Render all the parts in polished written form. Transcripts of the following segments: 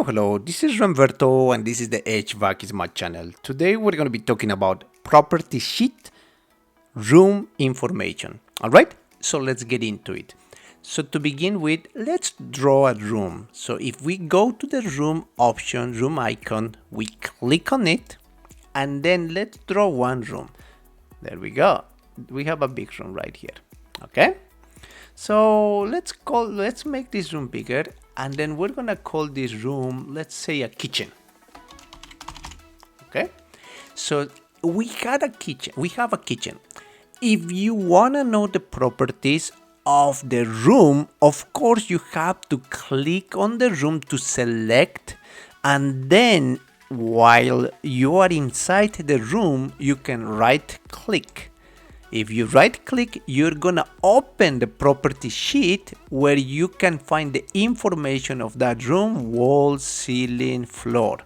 Hello, this is Ramberto and this is the HVAC is my channel. Today we're going to be talking about property sheet, room information. Alright, so let's get into it. So to begin with, let's draw a room. So if we go to the room option, room icon, we click on it and then let's draw one room. There we go. We have a big room right here. Okay. So let's make this room bigger, and then we're gonna call this room, let's say, a kitchen. Okay, so we have a kitchen. If you wanna know the properties of the room, of course you have to click on the room to select, and then while you are inside the room, you can right click. If you right click, you're gonna open the property sheet where you can find the information of that room, wall, ceiling, floor.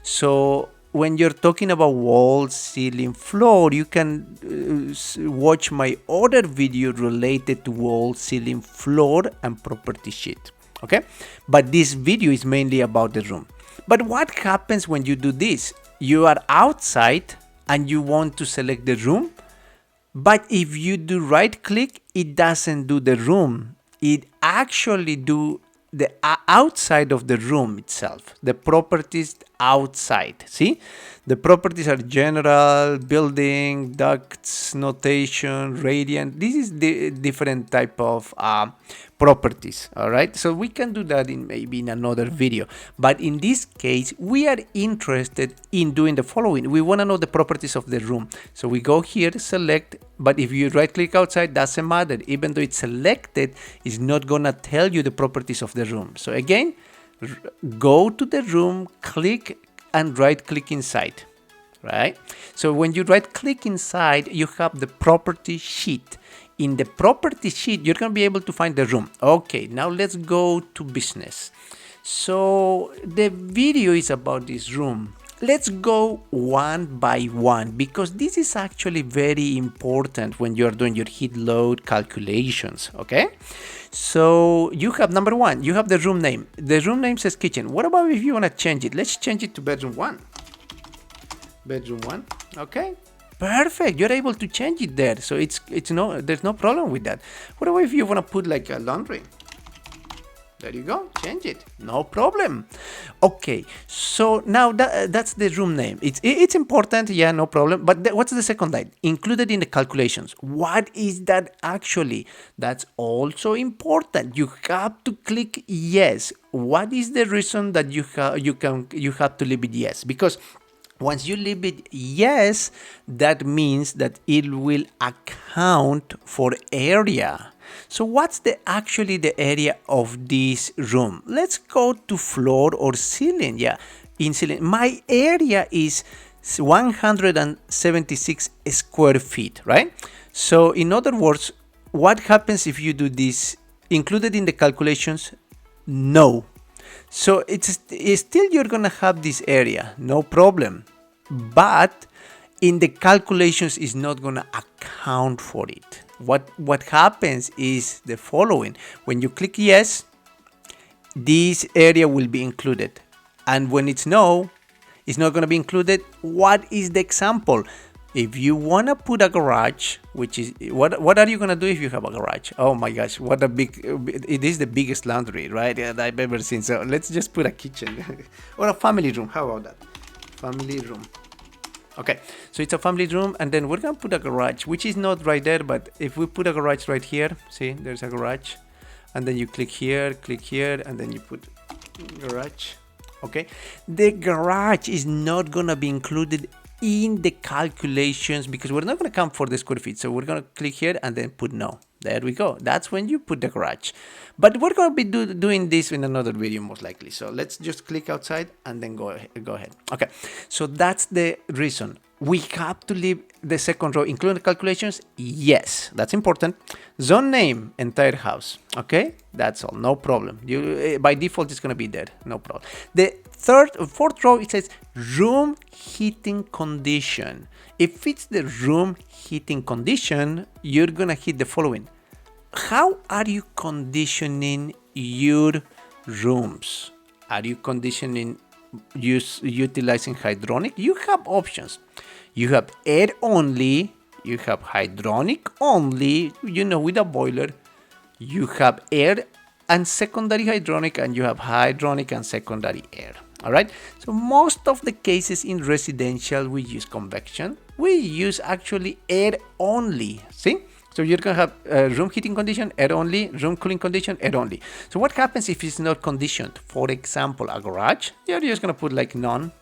So when you're talking about wall, ceiling, floor, you can watch my other video related to wall, ceiling, floor and property sheet. Okay, but this video is mainly about the room. But what happens when you do this? You are outside and you want to select the room. But if you do right click, it doesn't do the room. It actually do the outside of the room itself, the properties outside. See, the properties are general, building, ducts, notation, radiant. This is the different type of properties. All right, so we can do that in maybe in another video, but in this case we are interested in doing the following. We want to know the properties of the room, so we go here, select, but if you right click outside, doesn't matter. Even though it's selected, it's not gonna tell you the properties of the room. So again, go to the room, click and right click inside. Right, so when you right click inside, you have the property sheet. In the property sheet, you're going to be able to find the room. Okay, now let's go to business. So the video is about this room. Let's go one by one because this is actually very important when you're doing your heat load calculations. Okay, so you have number one, you have the room name. The room name says kitchen. What about if you want to change it? Let's change it to bedroom one. Bedroom one. Okay. Perfect, you're able to change it there, so there's no problem with that. What about if you want to put like a laundry? There you go, change it, no problem. Okay, so now that's the room name. It's important, yeah, no problem. But what's the second line? Included in the calculations. What is that actually? That's also important. You have to click yes. What is the reason that you have to leave it yes? Because once you leave it yes, that means that it will account for area. So what's actually the area of this room? Let's go to floor or ceiling. Yeah, in ceiling, my area is 176 square feet, right? So in other words, what happens if you do this? Included in the calculations? No. So it's still you're gonna have this area, no problem, but in the calculations is not gonna account for it. What happens is the following: when you click yes, this area will be included, and when it's no, it's not gonna be included. What is the example? If you want to put a garage, which is, what are you going to do if you have a garage? Oh my gosh, what a big, it is the biggest laundry, right, that I've ever seen. So let's just put a kitchen or a family room. How about that? Family room. Okay, so it's a family room, and then we're going to put a garage, which is not right there, but if we put a garage right here, see, there's a garage, and then you click here, and then you put garage. Okay, the garage is not going to be included in the calculations because we're not going to count for the square feet. So we're going to click here and then put no. There we go. That's when you put the garage. But we're going to be doing this in another video most likely. So let's just click outside and then go ahead. Okay, so that's the reason. We have to leave the second row, including the calculations. Yes, that's important. Zone name, entire house. Okay, that's all, no problem. You by default it's going to be there, no problem. The fourth row, it says room heating condition. If it's the room heating condition, you're going to hit the following: how are you conditioning your rooms? Are you conditioning utilizing hydronic? You have options. You have air only, you have hydronic only, with a boiler. You have air and secondary hydronic, and you have hydronic and secondary air. All right. So most of the cases in residential, we use convection. We use actually air only. See? So you're going to have room heating condition, air only, room cooling condition, air only. So what happens if it's not conditioned? For example, a garage, you're just going to put like none,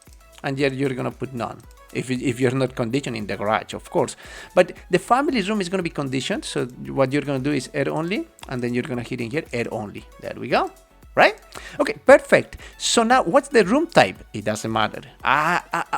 and here you're going to put none. If you're not conditioning the garage, of course. But the family room is going to be conditioned. So what you're going to do is air only, and then you're going to hit in here air only. There we go. Right? Okay, perfect. So now what's the room type? It doesn't matter.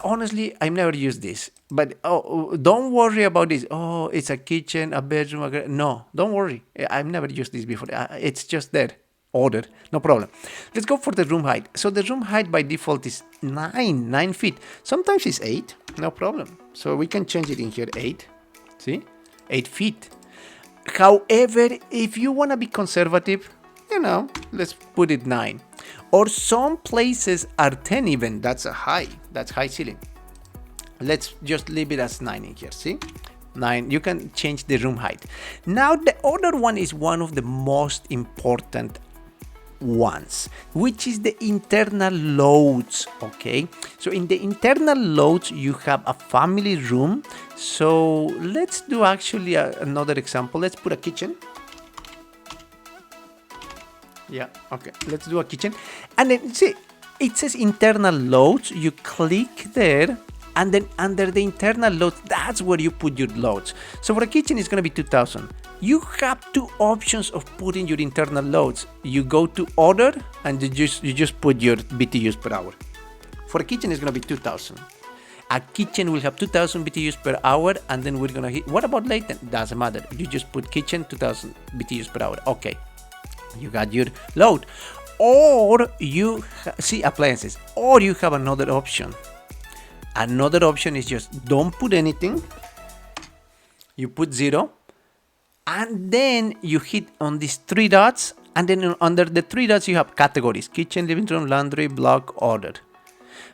Honestly, I've never used this. But don't worry about this. Oh, it's a kitchen, a bedroom. No, don't worry. I've never used this before. It's just there. Order, no problem. Let's go for the room height. So the room height by default is 9 feet. Sometimes it's 8, no problem. So we can change it in here, 8. See, 8 feet. However, if you want to be conservative, let's put it 9. Or some places are 10 even. That's high ceiling. Let's just leave it as 9 in here. See, 9. You can change the room height. Now the other one is one of the most important ones, which is the internal loads. Okay, so in the internal loads you have a family room. So let's do actually another example. Let's put a kitchen. Yeah, okay, let's do a kitchen, and then see, it says internal loads. You click there, and then under the internal loads, that's where you put your loads. So for a kitchen, it's going to be 2000. You have two options of putting your internal loads. You go to order, and you just put your BTUs per hour. For a kitchen, it's going to be 2000. A kitchen will have 2000 BTUs per hour, and then we're going to hit. What about latent? Doesn't matter. You just put kitchen 2000 BTUs per hour. Okay, you got your load. Or you see appliances, or you have another option. Another option is just don't put anything. You put 0, and then you hit on these 3 dots, and then under the 3 dots you have categories: kitchen, living room, laundry, block, order.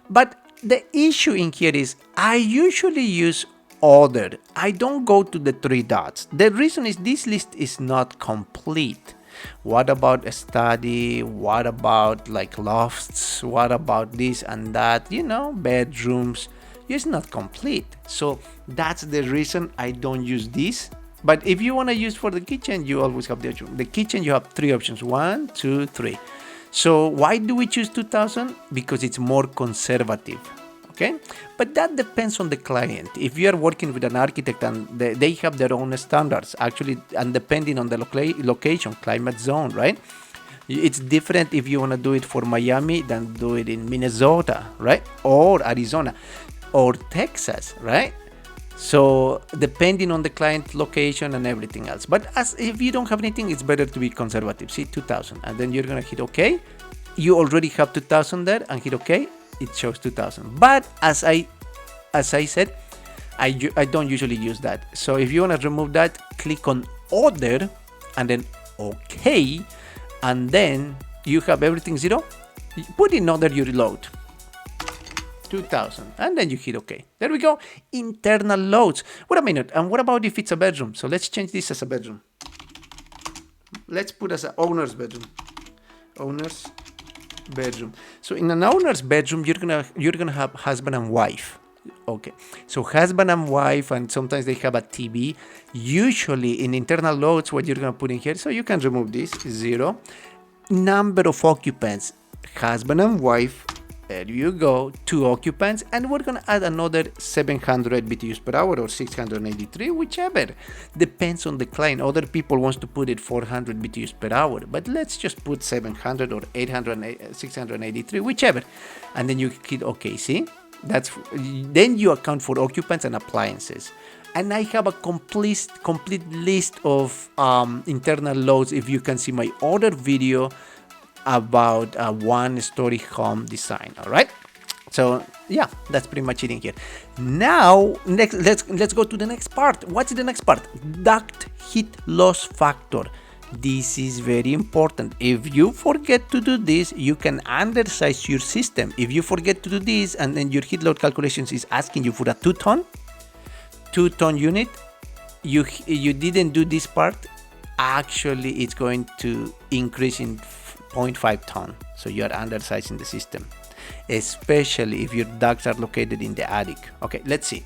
But the issue in here is I usually use order. I don't go to the 3 dots. The reason is this list is not complete. What about a study? What about like lofts? What about this and that? Bedrooms. It's not complete. So that's the reason I don't use this. But if you want to use for the kitchen, you always have the option. The kitchen, you have 3 options: 1, 2, 3. So why do we choose 2000? Because it's more conservative. Okay, but that depends on the client. If you are working with an architect and they have their own standards, actually, and depending on the location, climate zone, right? It's different if you want to do it for Miami than do it in Minnesota, right? Or Arizona or Texas, right? So depending on the client location and everything else. But if you don't have anything, it's better to be conservative. See, 2000, and then you're gonna hit OK. You already have 2000 there, and hit OK. It shows 2000. But as I said, I don't usually use that. So if you want to remove that, click on order, and then OK, and then you have everything 0. Put in order your load, 2000, and then you hit OK. There we go. Internal loads. Wait a minute. And what about if it's a bedroom? So let's change this as a bedroom. Let's put as an owner's bedroom. Owner's bedroom. So in an owner's bedroom, you're gonna have husband and wife. Okay, so husband and wife, and sometimes they have a TV. Usually in internal loads, what you're gonna put in here, so you can remove this, 0. Number of occupants, husband and wife. There you go, 2 occupants, and we're gonna add another 700 BTUs per hour or 683, whichever. Depends on the client. Other people wants to put it 400 BTUs per hour, but let's just put 700 or 800, 683, whichever. And then you hit OK. See, then you account for occupants and appliances. And I have a complete list of internal loads. If you can see my other video about a 1-story home design. All right, so yeah, that's pretty much it in here. Now let's go to the next part. What's the next part? Duct heat loss factor. This is very important. If you forget to do this, you can undersize your system. If you forget to do this and then your heat load calculations is asking you for a 2-ton unit, you didn't do this part, actually it's going to increase in 0.5 ton. So you are undersizing the system, especially if your ducts are located in the attic. Okay, let's see.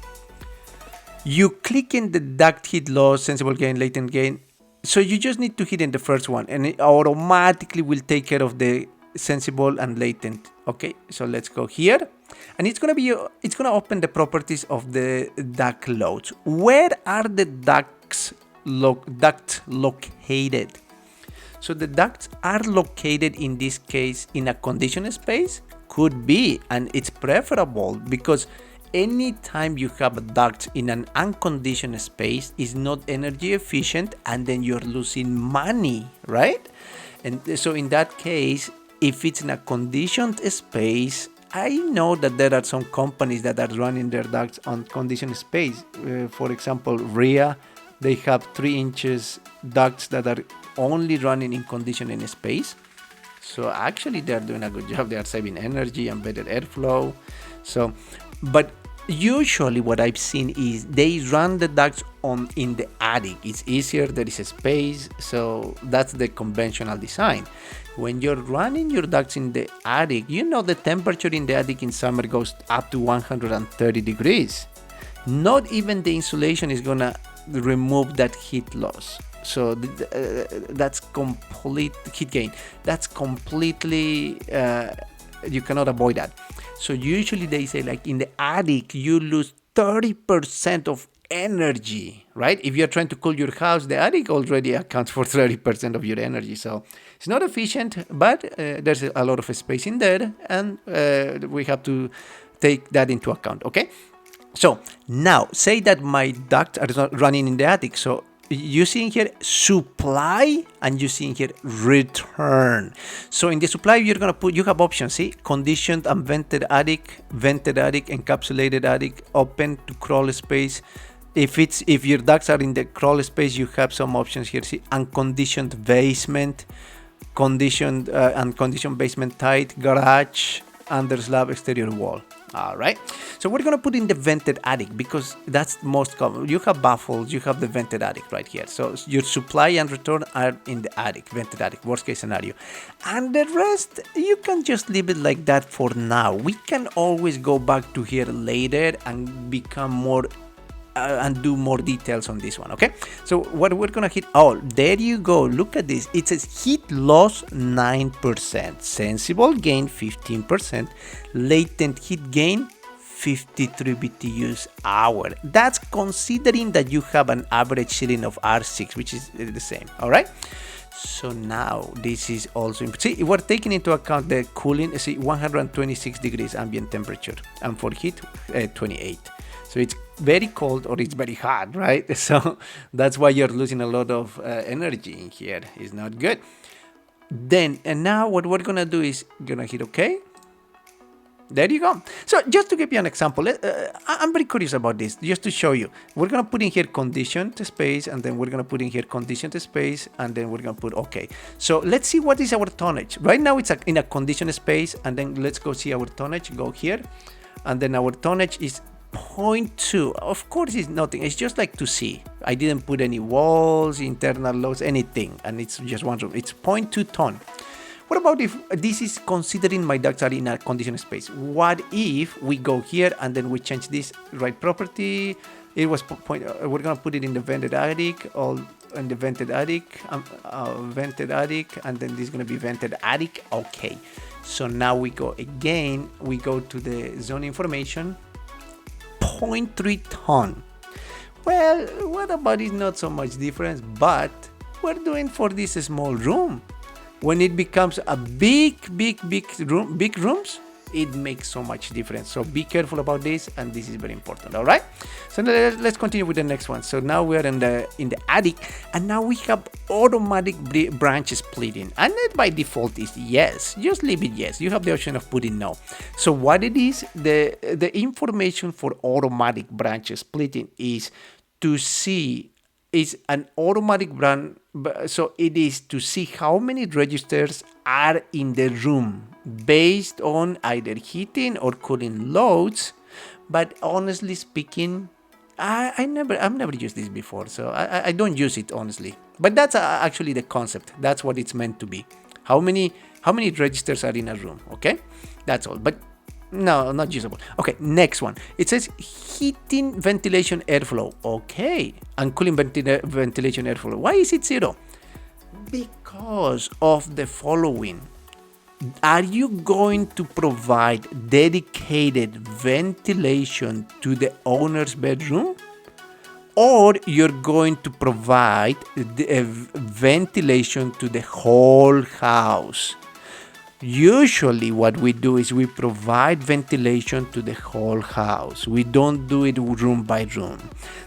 You click in the duct heat loss, sensible gain, latent gain. So you just need to hit in the first one and it automatically will take care of the sensible and latent. Okay, so let's go here and it's gonna open the properties of the duct loads. Where are the ducts located? So the ducts are located in this case in a conditioned space. Could be, and it's preferable because anytime you have a duct in an unconditioned space is not energy efficient and then you're losing money, right? And so in that case, if it's in a conditioned space, I know that there are some companies that are running their ducts on conditioned space. For example, RIA, they have 3 inches ducts that are only running in conditioning space. So actually they're doing a good job. They are saving energy and better airflow. So, but usually what I've seen is they run the ducts in the attic. It's easier, there is a space, so that's the conventional design. When you're running your ducts in the attic, you know the temperature in the attic in summer goes up to 130 degrees. Not even the insulation is gonna remove that heat loss. So that's complete heat gain. That's completely, you cannot avoid that. So usually they say like in the attic, you lose 30% of energy, right? If you're trying to cool your house, the attic already accounts for 30% of your energy. So it's not efficient, but there's a lot of space in there and we have to take that into account, okay? So now say that my ducts are not running in the attic. So you see in here supply and you see in here return. So in the supply you have options, see, conditioned and vented attic, encapsulated attic, open to crawl space. If your ducts are in the crawl space, you have some options here, see, unconditioned basement, conditioned unconditioned basement tight, garage, under slab, exterior wall. All right, so we're gonna put in the vented attic because that's most common. You have baffles, you have the vented attic right here. So your supply and return are in the attic, vented attic, worst case scenario. And the rest, you can just leave it like that for now. We can always go back to here later and become more and do more details on this one, okay? So what we're gonna hit, oh, there you go, look at this. It says heat loss 9%, sensible gain 15%, latent heat gain 53 BTUs hour. That's considering that you have an average ceiling of R6, which is the same, all right? So now this is also, see, we're taking into account the cooling, see, 126 degrees ambient temperature, and for heat, 28. So it's very cold or it's very hot, right? So that's why you're losing a lot of energy in here. It's not good. Then, and now what we're gonna do is gonna hit OK. There you go. So just to give you an example, I'm very curious about this, just to show you. We're gonna put in here conditioned space, and then we're gonna put in here conditioned space, and then we're gonna put OK. So let's see what is our tonnage. Right now it's in a conditioned space, and then let's go see our tonnage. Go here, and then our tonnage is 0.2. Of course it's nothing, it's just like to see. I didn't put any walls, internal loads, anything, and it's just one room. It's 0.2 ton. What about if this is considering my ducts are in a conditioned space? What if we go here and then we change this right property? It was we're gonna put it in the vented attic, all in the vented attic, vented attic, and then this is gonna be vented attic. Okay, so now we go again, we go to the zone information, 0.3 ton. Well, what about it? Not so much difference, but we're doing for this small room. When it becomes a big rooms, it makes so much difference. So be careful about this, and this is very important. All right. So let's continue with the next one. So now we are in the attic, and now we have automatic branch splitting, and it by default is yes. Just leave it yes. You have the option of putting no. So what it is, the information for automatic branch splitting is to see is an automatic run, so it is to see how many registers are in the room based on either heating or cooling loads. But honestly speaking, I've never used this before, so I don't use it honestly. But that's actually the concept. That's what it's meant to be. How many registers are in a room? Okay, that's all. But no, not usable. Okay, next one. It says heating, ventilation, airflow. Okay, and cooling, ventilation, airflow. Why is it 0? Because of the following. Are you going to provide dedicated ventilation to the owner's bedroom? Or you're going to provide the ventilation to the whole house? Usually what we do is we provide ventilation to the whole house. We don't do it room by room.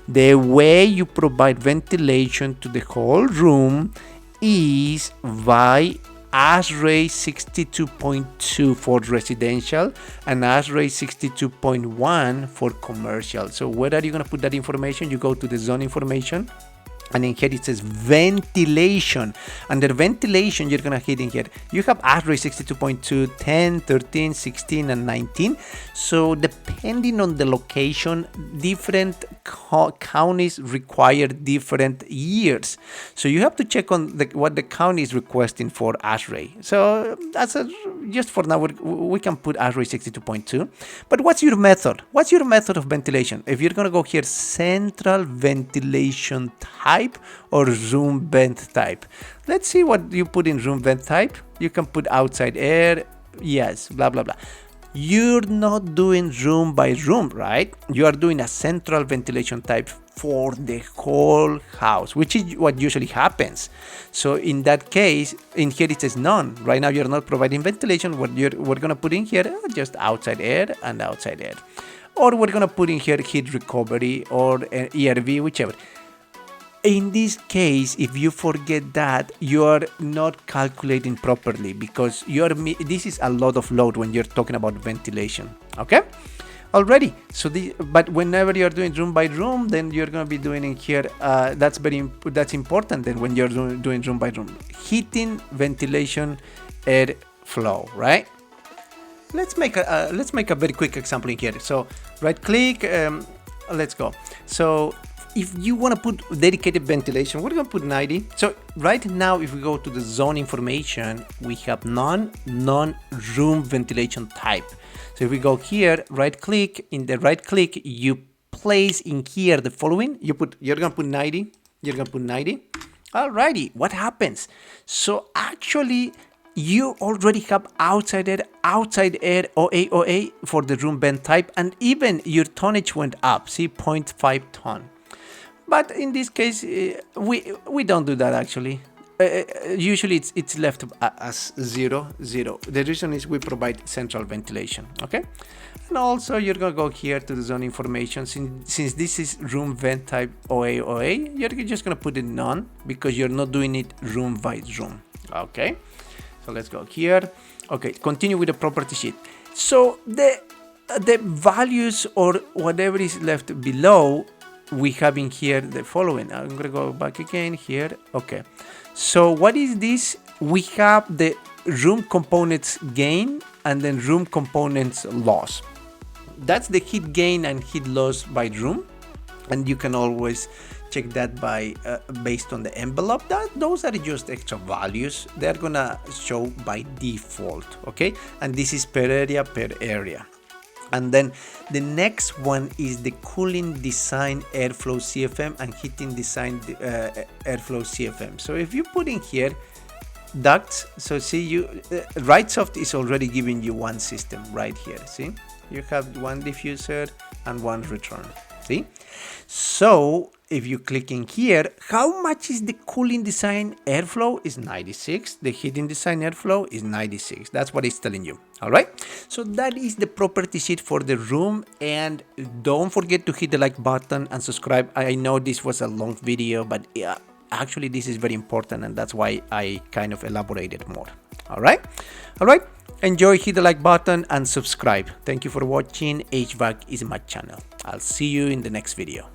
The way you provide ventilation to the whole room is by ASHRAE 62.2 for residential and ASHRAE 62.1 for commercial. So where are you going to put that information? You go to the zone information, and in here it says ventilation. Under ventilation, you're going to hit in here. You have ASHRAE 62.2, 10, 13, 16, and 19. So depending on the location, different counties require different years. So you have to check on what the county is requesting for ASHRAE. So that's just for now, we can put ASHRAE 62.2. But what's your method? What's your method of ventilation? If you're going to go here, central ventilation type or room vent type. Let's see what you put in room vent type. You can put outside air, yes, blah blah blah. You're not doing room by room, right? You are doing a central ventilation type for the whole house, which is what usually happens. So in that case, in here it says none. Right now you're not providing ventilation. What we're gonna put in here, just outside air and outside air. Or we're gonna put in here heat recovery or ERV, whichever. In this case, if you forget that, you are not calculating properly, because this is a lot of load when you're talking about ventilation. Okay, already. So but whenever you're doing room by room, then you're going to be doing in here. That's important. Then when you're doing room by room, heating, ventilation, air flow, right? Let's make a very quick example in here. So right click. Let's go. So if you want to put dedicated ventilation, we're going to put 90. So right now, if we go to the zone information, we have non-room ventilation type. So if we go here, right click, in the right click, you place in here the following. You're going to put 90. You're going to put 90. Alrighty, what happens? So actually, you already have outside air, OA for the room vent type, and even your tonnage went up. See, 0.5 ton. But in this case, we don't do that actually. Usually it's left as 0. The reason is we provide central ventilation, okay? And also you're gonna go here to the zone information. Since this is room vent type OA, you're just gonna put it none, because you're not doing it room by room, okay? So let's go here. Okay, continue with the property sheet. So the values or whatever is left below, we have in here the following. I'm gonna go back again here. Okay, so what is this? We have the room components gain and then room components loss. That's the heat gain and heat loss by room, and you can always check that by based on the envelope. Those are just extra values. They're gonna show by default, okay? And this is per area. And then the next one is the cooling design airflow CFM and heating design airflow CFM. So if you put in here ducts, so see Wrightsoft is already giving you one system right here. See, you have one diffuser and one return. See, so if you click in here, how much is the cooling design airflow? Is 96. The heating design airflow is 96. That's what it's telling you. All right. So that is the property sheet for the room. And don't forget to hit the like button and subscribe. I know this was a long video, but actually this is very important, and that's why I kind of elaborated more. All right. All right. Enjoy, hit the like button and subscribe. Thank you for watching. HVAC is my channel. I'll see you in the next video.